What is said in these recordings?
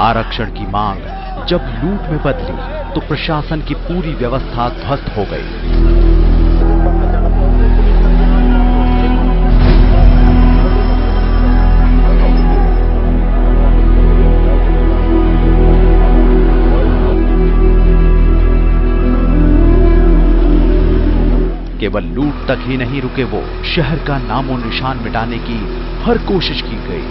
आरक्षण की मांग जब लूट में बदली तो प्रशासन की पूरी व्यवस्था ध्वस्त हो गई। केवल लूट तक ही नहीं रुके वो, शहर का नामो निशान मिटाने की हर कोशिश की गई।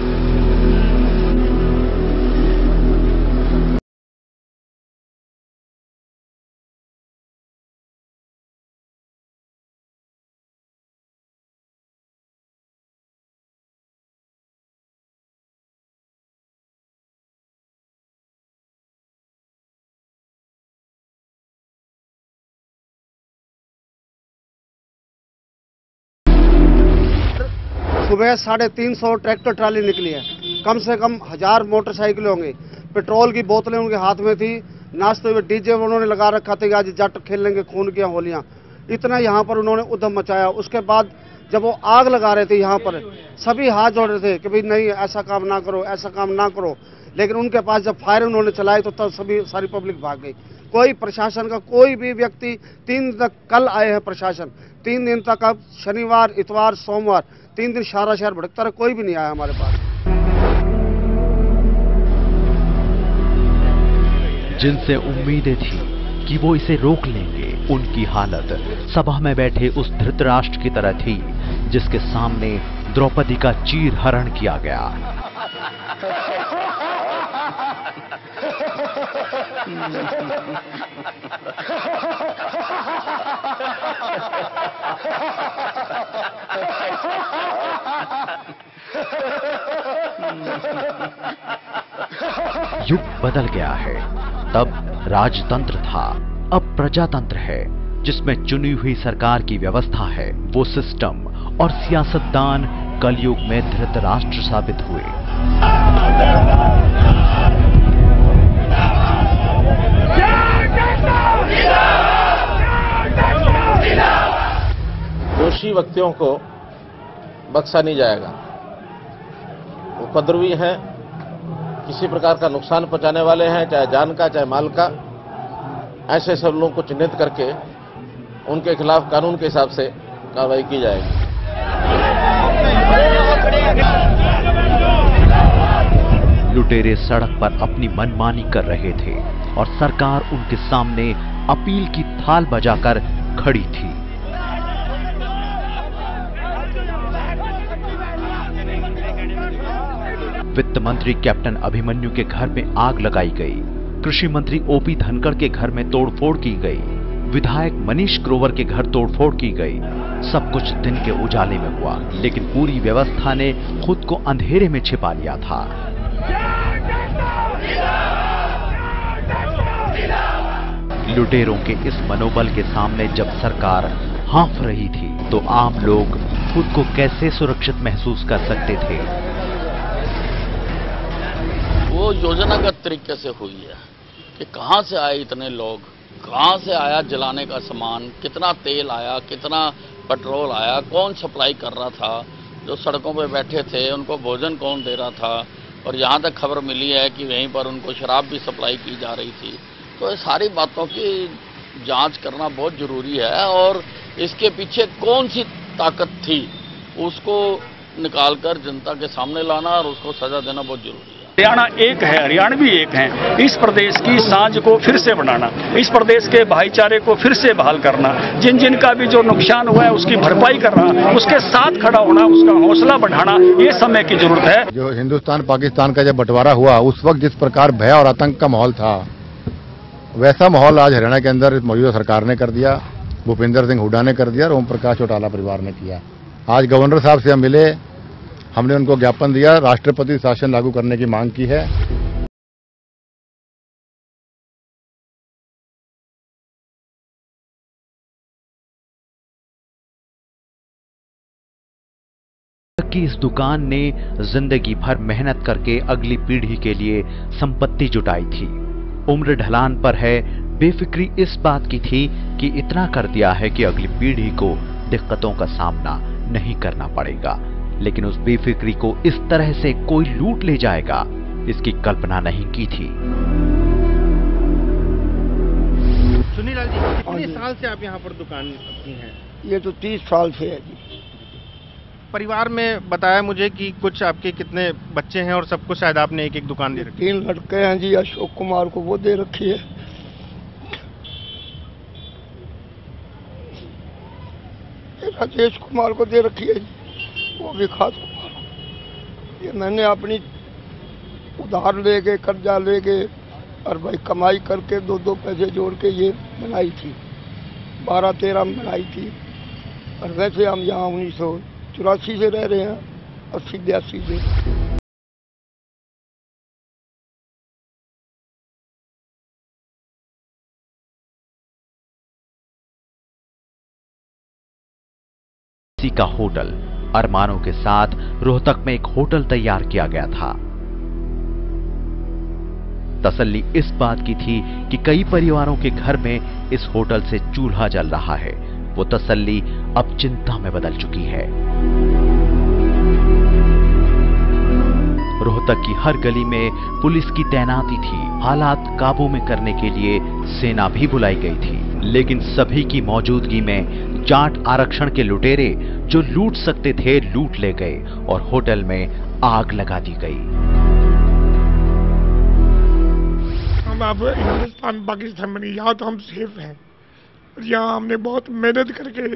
सुबह 350 ट्रैक्टर ट्राली निकली है, कम से कम 1000 मोटरसाइकिल होंगे, पेट्रोल की बोतलें उनके हाथ में थी, नाश्ते हुए डीजे उन्होंने लगा रखा था कि आज जट खेलेंगे खून की होलियां। इतना यहाँ पर उन्होंने उद्यम मचाया। उसके बाद जब वो आग लगा रहे थे यहाँ पर, सभी हाथ जोड़ रहे थे कि भाई नहीं ऐसा काम ना करो, ऐसा काम ना करो, लेकिन उनके पास जब फायर उन्होंने चलाई तो तब सारी पब्लिक भाग गई। कोई प्रशासन का कोई भी व्यक्ति 3 दिन तक, कल आए हैं प्रशासन, 3 दिन तक, अब शनिवार इतवार सोमवार 3 दिन सारा शहर भटकता रहा, कोई भी नहीं आया हमारे पास। जिनसे उम्मीदें थी कि वो इसे रोक लेंगे, उनकी हालत सभा में बैठे उस धृतराष्ट्र की तरह थी जिसके सामने द्रौपदी का चीर हरण किया गया। युग बदल गया है। तब राजतंत्र था, अब प्रजातंत्र है, जिसमें चुनी हुई सरकार की व्यवस्था है। वो सिस्टम और सियासतदान कलयुग में धृतराष्ट्र साबित हुए। दोषी व्यक्तियों को बख्शा नहीं जाएगा। उपद्रवी हैं, किसी प्रकार का नुकसान पहुंचाने वाले हैं, चाहे जान का चाहे माल का, ऐसे सब लोगों को चिन्हित करके उनके खिलाफ कानून के हिसाब से कार्रवाई की जाएगी। लुटेरे सड़क पर अपनी मनमानी कर रहे थे और सरकार उनके सामने अपील की थाल बजाकर खड़ी थी। वित्त मंत्री कैप्टन अभिमन्यु के घर में आग लगाई गई, कृषि मंत्री ओपी धनखड़ के घर में तोड़फोड़ की गई, विधायक मनीष ग्रोवर के घर तोड़फोड़ की गई। सब कुछ दिन के उजाले में हुआ, लेकिन पूरी व्यवस्था ने खुद को अंधेरे में छिपा लिया था। लुटेरों के इस मनोबल के सामने जब सरकार हाँफ रही थी, तो आम लोग खुद को कैसे सुरक्षित महसूस कर सकते थे? वो योजनागत तरीके से हुई है कि कहां से आए इतने लोग, कहां से आया जलाने का सामान, कितना तेल आया, कितना पेट्रोल आया, कौन सप्लाई कर रहा था, जो सड़कों पे बैठे थे उनको भोजन कौन दे रहा था, और यहाँ तक खबर मिली है कि वहीं पर उनको शराब भी सप्लाई की जा रही थी। तो ये सारी बातों की जांच करना बहुत जरूरी है, और इसके पीछे कौन सी ताकत थी उसको निकालकर जनता के सामने लाना और उसको सजा देना बहुत जरूरी है। हरियाणा एक है, हरियाणवी एक हैं। इस प्रदेश की सांझ को फिर से बनाना, इस प्रदेश के भाईचारे को फिर से बहाल करना, जिन जिन का भी जो नुकसान हुआ है उसकी भरपाई करना, उसके साथ खड़ा होना, उसका हौसला बढ़ाना, ये समय की जरूरत है। जो हिंदुस्तान पाकिस्तान का जब बंटवारा हुआ, उस वक्त जिस प्रकार भय और आतंक का माहौल था, वैसा माहौल आज हरियाणा के अंदर मौजूदा सरकार ने कर दिया, भूपेंद्र सिंह हुड्डा ने कर दिया और ओम प्रकाश चौटाला परिवार ने किया। आज गवर्नर साहब से हम मिले, हमने उनको ज्ञापन दिया, राष्ट्रपति शासन लागू करने की मांग की है। कि इस दुकान ने जिंदगी भर मेहनत करके अगली पीढ़ी के लिए संपत्ति जुटाई थी। उम्र ढलान पर है, बेफिक्री इस बात की थी कि इतना कर दिया है कि अगली पीढ़ी को दिक्कतों का सामना नहीं करना पड़ेगा। लेकिन उस बेफिक्री को इस तरह से कोई लूट ले जाएगा, इसकी कल्पना नहीं की थी। सुनीलाल जी, कितने साल से आप यहाँ पर दुकान अपनी है? ये तो 30 साल से है जी। परिवार में बताया मुझे कि कुछ आपके कितने बच्चे हैं और सबको शायद आपने एक एक दुकान दे रखी है। 3 लड़के हैं जी। अशोक कुमार को वो दे रखी है, राजेश कुमार को दे रखी है जी, वो विकास कुमार। ये मैंने अपनी उधार लेके, कर्जा लेके और भाई कमाई करके 2-2 पैसे जोड़ के ये बनाई थी। 12-13 में बनाई थी। और वैसे हम यहाँ 1984 से रह रहे हैं, 80-82 से। का होटल अरमानों के साथ रोहतक में एक होटल तैयार किया गया था। तसल्ली इस बात की थी कि कई परिवारों के घर में इस होटल से चूल्हा जल रहा है। वो तसल्ली अब चिंता में बदल चुकी है। रोहतक की हर गली में पुलिस की तैनाती थी। हालात काबू में करने के लिए सेना भी बुलाई गई थी, लेकिन सभी की मौजूदगी में जाट आरक्षण के लुटेरे जो लूट सकते थे लूट ले गए और होटल में आग लगा दी गई। हम अब हिंदुस्तान पाकिस्तान में नहीं, यहाँ तो हम सेफ हैं। यहाँ हमने बहुत मेहनत करके,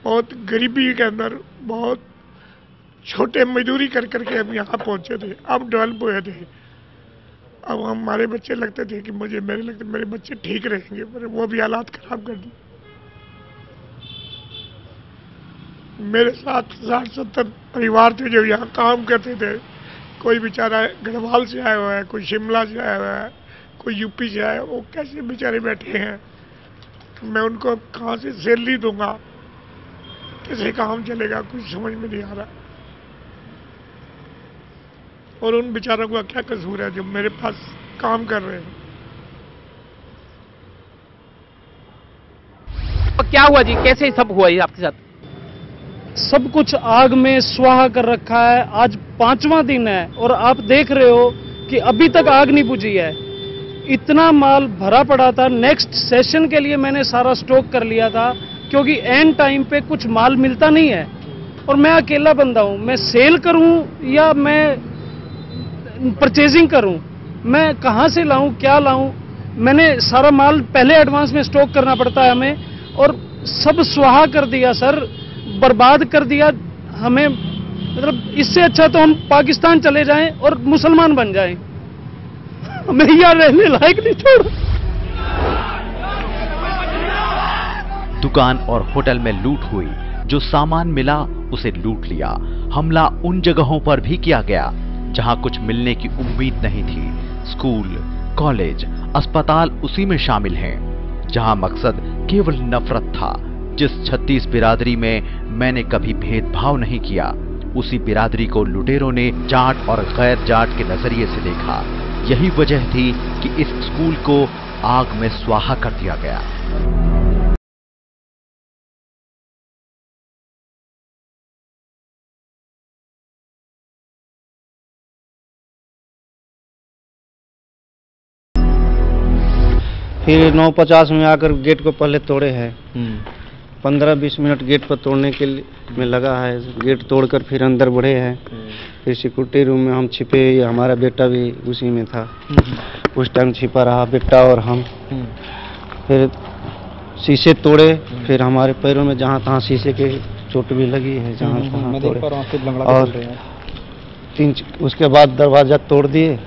बहुत गरीबी के अंदर, बहुत छोटे मजदूरी कर करके हम यहाँ पहुँचे थे। अब डेवलप हुए थे। अब हमारे बच्चे लगते थे कि मेरे बच्चे ठीक रहेंगे, पर वो भी हालात खराब कर दिए। मेरे साथ 60-70 परिवार थे जो यहाँ काम करते थे। कोई बेचारा गढ़वाल से आया हुआ है, कोई शिमला से आया हुआ है, कोई यूपी से आया। वो कैसे बेचारे बैठे हैं? मैं उनको कहाँ से सैलरी दूंगा, कैसे काम चलेगा, कुछ समझ में नहीं आ रहा। और उन बेचारों का क्या कसूर है जो मेरे पास काम कर रहे हैं? तो क्या हुआ जी, कैसे सब हुआ ये आपके साथ? सब कुछ आग में स्वाहा कर रखा है। आज 5वां दिन है और आप देख रहे हो कि अभी तक आग नहीं बुझी है। इतना माल भरा पड़ा था। नेक्स्ट सेशन के लिए मैंने सारा स्टॉक कर लिया था, क्योंकि एंड टाइम पे कुछ माल मिलता नहीं है। और मैं अकेला बंदा हूं, मैं सेल करूं या मैं परचेजिंग करूं, मैं कहां से लाऊं, क्या लाऊं? मैंने सारा माल पहले एडवांस में स्टॉक करना पड़ता है हमें, और सब स्वाहा कर दिया सर, बर्बाद कर दिया हमें। मतलब इससे अच्छा तो हम पाकिस्तान चले जाएं और मुसलमान बन जाएं। हमें यहाँ रहने लायक नहीं छोड़। दुकान और होटल में लूट हुई। जो सामान मिला उसे लूट लिया। हमला उन जगहों पर भी किया गया जहां कुछ मिलने की उम्मीद नहीं थी। स्कूल, कॉलेज, अस्पताल उसी में शामिल हैं, जहां मकसद केवल नफरत था। जिस 36 बिरादरी में मैंने कभी भेदभाव नहीं किया, उसी बिरादरी को लुटेरों ने जाट और गैर जाट के नजरिए से देखा। यही वजह थी कि इस स्कूल को आग में स्वाहा कर दिया गया। फिर 9:50 में आकर गेट को पहले तोड़े हैं। 15-20 मिनट गेट पर तोड़ने के लिए में लगा है। गेट तोड़कर फिर अंदर बढ़े हैं। फिर सिक्योरिटी रूम में हम छिपे, हमारा बेटा भी उसी में था। उस टाइम छिपा रहा बेटा और हम। फिर शीशे तोड़े। फिर हमारे पैरों में जहाँ तहाँ शीशे के चोट भी लगी है, जहाँ तहाँ तोड़े। और उसके बाद दरवाजा तोड़ दिए,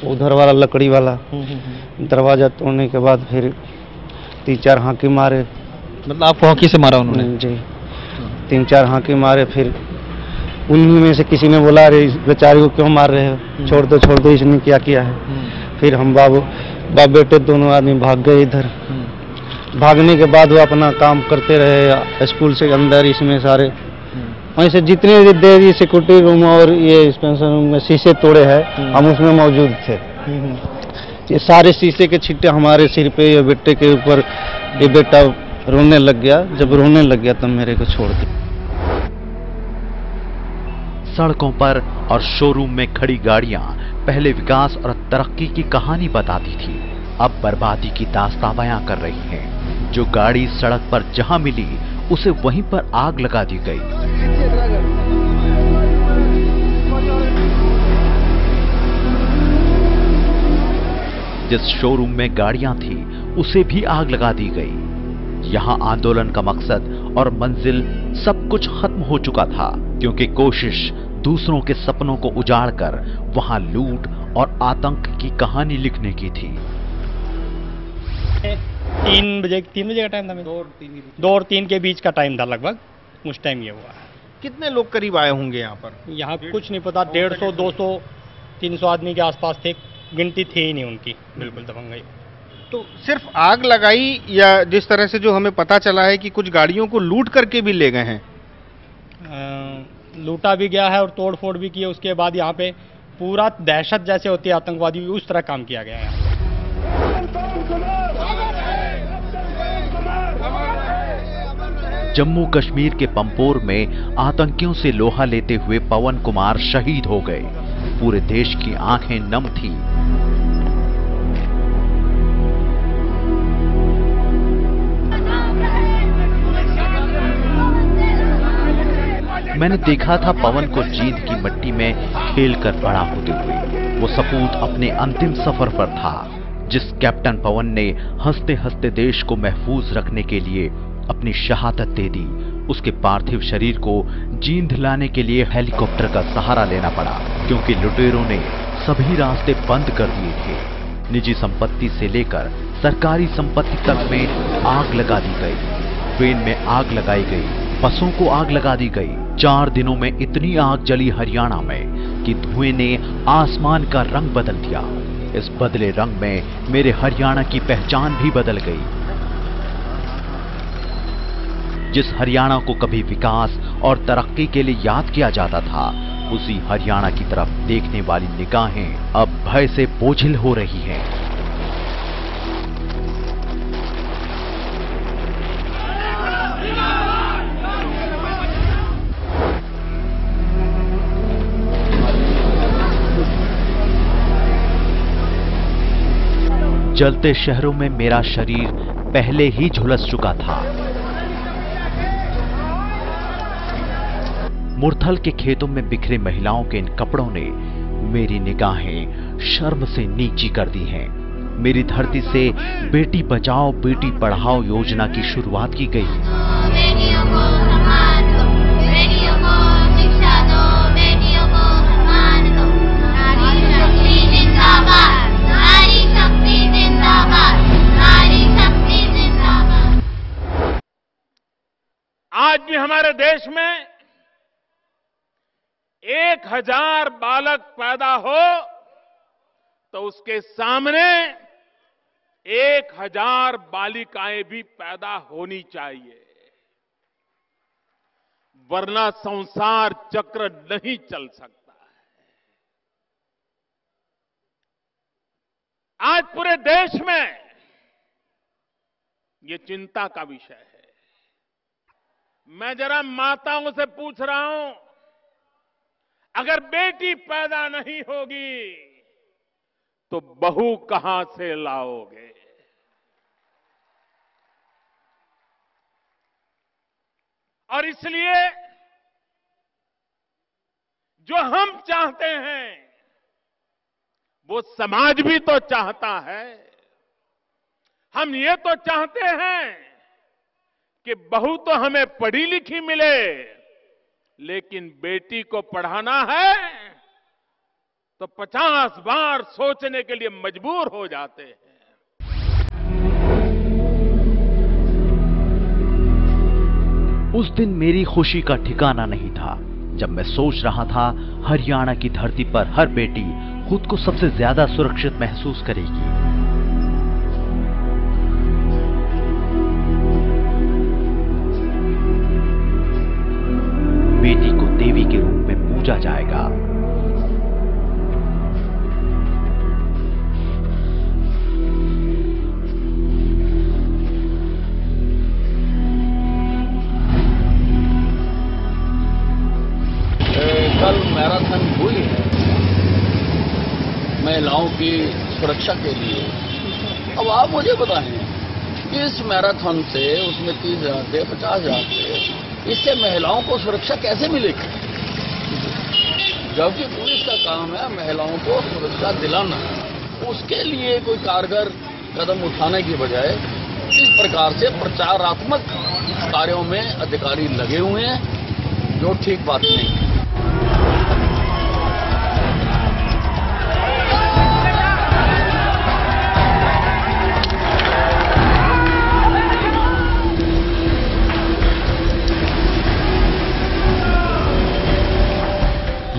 उधर वाला लकड़ी वाला दरवाजा तोड़ने के बाद फिर 3-4 हांके मारे। मतलब आपको हॉकी से मारा उन्होंने? जी, 3-4 हांके मारे। फिर उन्हीं में से किसी ने बोला, अरे इस बेचारे को क्यों मार रहे हो, छोड़ दो, इसने क्या किया है। फिर हम बाप बेटे दोनों आदमी भाग गए इधर। भागने के बाद वो अपना काम करते रहे स्कूल से अंदर। इसमें सारे वहीं से जितने भी देरी सिक्योरिटी रूम और ये डिस्पेंसर रूम में शीशे तोड़े हैं, हम उसमें मौजूद थे। ये सारे शीशे के छिट्टे हमारे सिर पे या बेटे के ऊपर। ये बेटा रोने लग गया। जब रोने लग गया तब मेरे को छोड़ दिया। सड़कों पर और शोरूम में खड़ी गाड़ियां पहले विकास और तरक्की की कहानी बताती थी, अब बर्बादी की दास्तां बयां कर रही हैं। जो गाड़ी सड़क पर जहां मिली उसे वहीं पर आग लगा दी गई। जिस शोरूम में गाड़ियां थी उसे भी आग लगा दी गई। यहां आंदोलन का मकसद और मंजिल सब कुछ खत्म हो चुका था, क्योंकि कोशिश दूसरों के सपनों को उजाड़कर वहां लूट और आतंक की कहानी लिखने की थी। 3 बजे का टाइम था, 2 और 3 के बीच का टाइम था लगभग, उस टाइम ये हुआ। कितने लोग करीब आए होंगे यहाँ पर? यहाँ कुछ नहीं पता, 150, 200, 300 आदमी के आसपास थे, गिनती थी ही नहीं उनकी, बिल्कुल दबंगई। तो सिर्फ आग लगाई या जिस तरह से जो हमें पता चला है कि कुछ गाड़ियों को लूट करके भी ले गए हैं? लूटा भी गया है और तोड़ फोड़ भी की है। उसके बाद यहाँ पे पूरा दहशत जैसे होती है आतंकवादी, उस तरह काम किया गया है। जम्मू कश्मीर के पंपोर में आतंकियों से लोहा लेते हुए पवन कुमार शहीद हो गए। पूरे देश की आंखें नम थी। मैंने देखा था पवन को जींद की मिट्टी में खेलकर बड़ा होते हुए। वो सपूत अपने अंतिम सफर पर था। जिस कैप्टन पवन ने हंसते हंसते देश को महफूज रखने के लिए अपनी शहादत दे दी, उसके पार्थिव शरीर को जींद लाने के लिए हेलीकॉप्टर का सहारा लेना पड़ा, क्योंकि लुटेरों ने सभी रास्ते बंद कर दिए थे। निजी संपत्ति से लेकर सरकारी संपत्ति तक में आग लगा दी गई। ट्रेन में आग लगाई गई, बसों को आग लगा दी गई। 4 दिनों में इतनी आग जली हरियाणा में कि धुएं ने आसमान का रंग बदल दिया। इस बदले रंग में मेरे हरियाणा की पहचान भी बदल गई। जिस हरियाणा को कभी विकास और तरक्की के लिए याद किया जाता था, उसी हरियाणा की तरफ देखने वाली निगाहें अब भय से बोझिल हो रही हैं। जलते शहरों में मेरा शरीर पहले ही झुलस चुका था। मुरथल के खेतों में बिखरे महिलाओं के इन कपड़ों ने मेरी निगाहें शर्म से नीची कर दी हैं। मेरी धरती से बेटी बचाओ बेटी पढ़ाओ योजना की शुरुआत की गई। आज भी हमारे देश में 1000 बालक पैदा हो तो उसके सामने 1000 बालिकाएं भी पैदा होनी चाहिए, वरना संसार चक्र नहीं चल सकता है। आज पूरे देश में ये चिंता का विषय है। मैं जरा माताओं से पूछ रहा हूं, अगर बेटी पैदा नहीं होगी तो बहू कहां से लाओगे? और इसलिए जो हम चाहते हैं वो समाज भी तो चाहता है। हम ये तो चाहते हैं कि बहू तो हमें पढ़ी लिखी मिले, लेकिन बेटी को पढ़ाना है तो 50 बार सोचने के लिए मजबूर हो जाते हैं। उस दिन मेरी खुशी का ठिकाना नहीं था जब मैं सोच रहा था हरियाणा की धरती पर हर बेटी खुद को सबसे ज्यादा सुरक्षित महसूस करेगी। बेटी को देवी के रूप में पूजा जाएगा। कल मैराथन हुई है महिलाओं की सुरक्षा के लिए। अब आप मुझे बताएं, इस मैराथन से उसमें 30,000 थे, 50,000 थे, इससे महिलाओं को सुरक्षा कैसे मिलेगी? जबकि पुलिस का काम है महिलाओं को सुरक्षा दिलाना, उसके लिए कोई कारगर कदम उठाने की बजाय इस प्रकार से प्रचारात्मक कार्यों में अधिकारी लगे हुए हैं, जो ठीक बात नहीं है।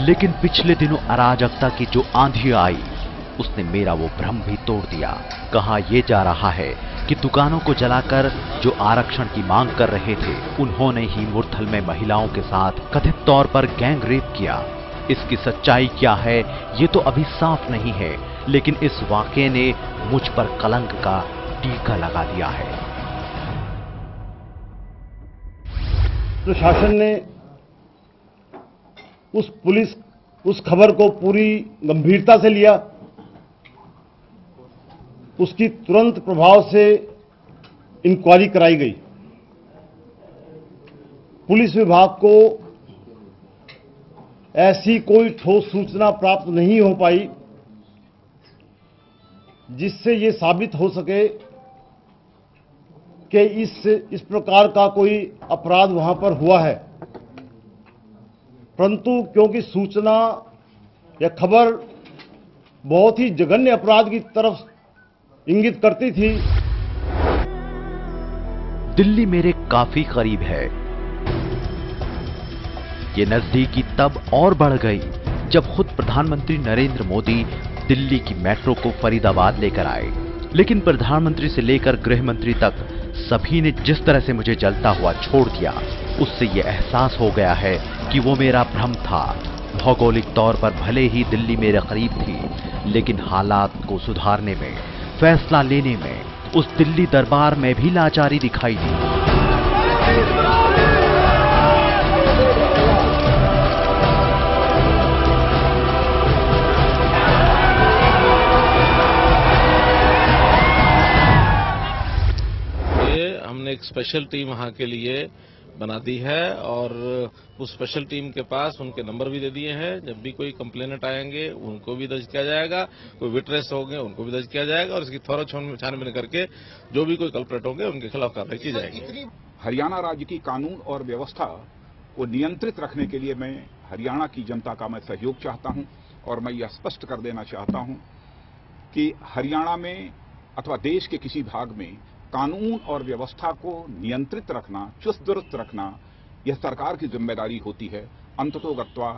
लेकिन पिछले दिनों अराजकता की जो आंधी आई, उसने मेरा वो भ्रम भी तोड़ दिया। कहा यह जा रहा है कि दुकानों को जलाकर जो आरक्षण की मांग कर रहे थे, उन्होंने ही मुरथल में महिलाओं के साथ कथित तौर पर गैंग रेप किया। इसकी सच्चाई क्या है ये तो अभी साफ नहीं है, लेकिन इस वाकये ने मुझ पर कलंक का टीका लगा दिया है। प्रशासन ने उस खबर को पूरी गंभीरता से लिया, उसकी तुरंत प्रभाव से इंक्वायरी कराई गई। पुलिस विभाग को ऐसी कोई ठोस सूचना प्राप्त नहीं हो पाई जिससे ये साबित हो सके कि इस प्रकार का कोई अपराध वहां पर हुआ है। परंतु क्योंकि सूचना या खबर बहुत ही जघन्य अपराध की तरफ इंगित करती थी। दिल्ली मेरे काफी करीब है। ये नजदीकी तब और बढ़ गई जब खुद प्रधानमंत्री नरेंद्र मोदी दिल्ली की मेट्रो को फरीदाबाद लेकर आए। लेकिन प्रधानमंत्री से लेकर गृह मंत्री तक सभी ने जिस तरह से मुझे जलता हुआ छोड़ दिया, उससे यह एहसास हो गया है कि वो मेरा भ्रम था। भौगोलिक तौर पर भले ही दिल्ली मेरे करीब थी, लेकिन हालात को सुधारने में, फैसला लेने में उस दिल्ली दरबार में भी लाचारी दिखाई दी। हमने एक स्पेशल टीम वहां के लिए बना दी है और उस स्पेशल टीम के पास उनके नंबर भी दे दिए हैं। जब भी कोई कंप्लेनेंट आएंगे उनको भी दर्ज किया जाएगा, कोई विटनेस होंगे उनको भी दर्ज किया जाएगा और इसकी थोड़ा छानबीन करके जो भी कोई कल्प्रेट होंगे उनके खिलाफ कार्रवाई की जाएगी। हरियाणा राज्य की कानून और व्यवस्था को नियंत्रित रखने के लिए मैं हरियाणा की जनता का मैं सहयोग चाहता हूं और मैं यह स्पष्ट कर देना चाहता हूं कि हरियाणा में अथवा देश के किसी भाग में कानून और व्यवस्था को नियंत्रित रखना, चुस्त दुरुस्त रखना, यह सरकार की जिम्मेदारी होती है। अंततोगत्वा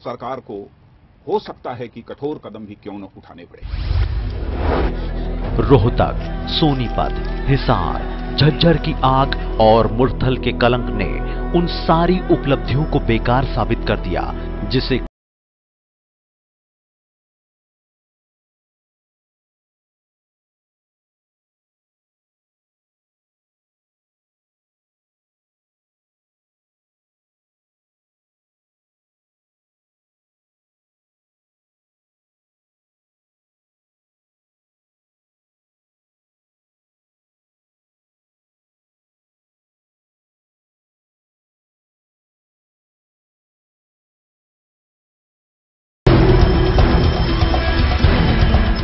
सरकार को हो सकता है कि कठोर कदम भी क्यों न उठाने पड़े। रोहतक, सोनीपत, हिसार, झज्जर की आग और मुरथल के कलंक ने उन सारी उपलब्धियों को बेकार साबित कर दिया जिसे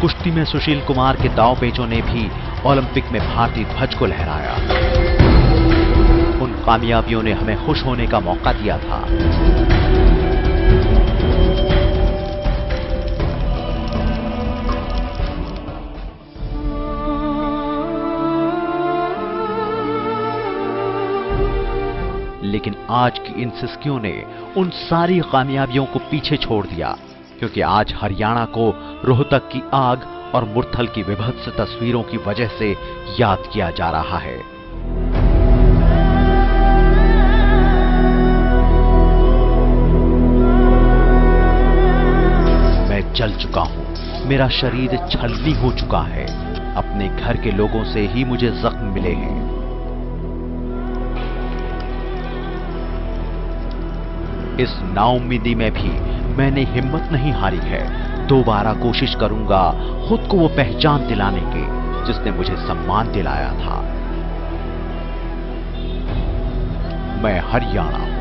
कुश्ती में सुशील कुमार के दांवपेचों ने भी ओलंपिक में भारतीय ध्वज को लहराया। उन कामयाबियों ने हमें खुश होने का मौका दिया था। लेकिन आज की इन सिस्कियों ने उन सारी कामयाबियों को पीछे छोड़ दिया, क्योंकि आज हरियाणा को रोहतक की आग और मुरथल की विभत्स तस्वीरों की वजह से याद किया जा रहा है। मैं जल चुका हूं, मेरा शरीर छलनी हो चुका है। अपने घर के लोगों से ही मुझे जख्म मिले हैं। इस नाउम्मीदी में भी मैंने हिम्मत नहीं हारी है। दोबारा कोशिश करूंगा खुद को वो पहचान दिलाने की जिसने मुझे सम्मान दिलाया था। मैं हरियाणा हूं।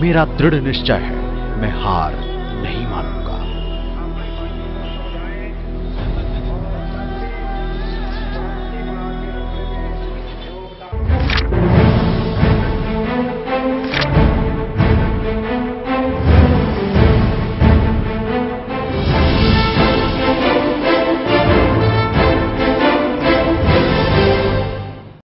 मेरा दृढ़ निश्चय है, मैं हार नहीं मानूंगा।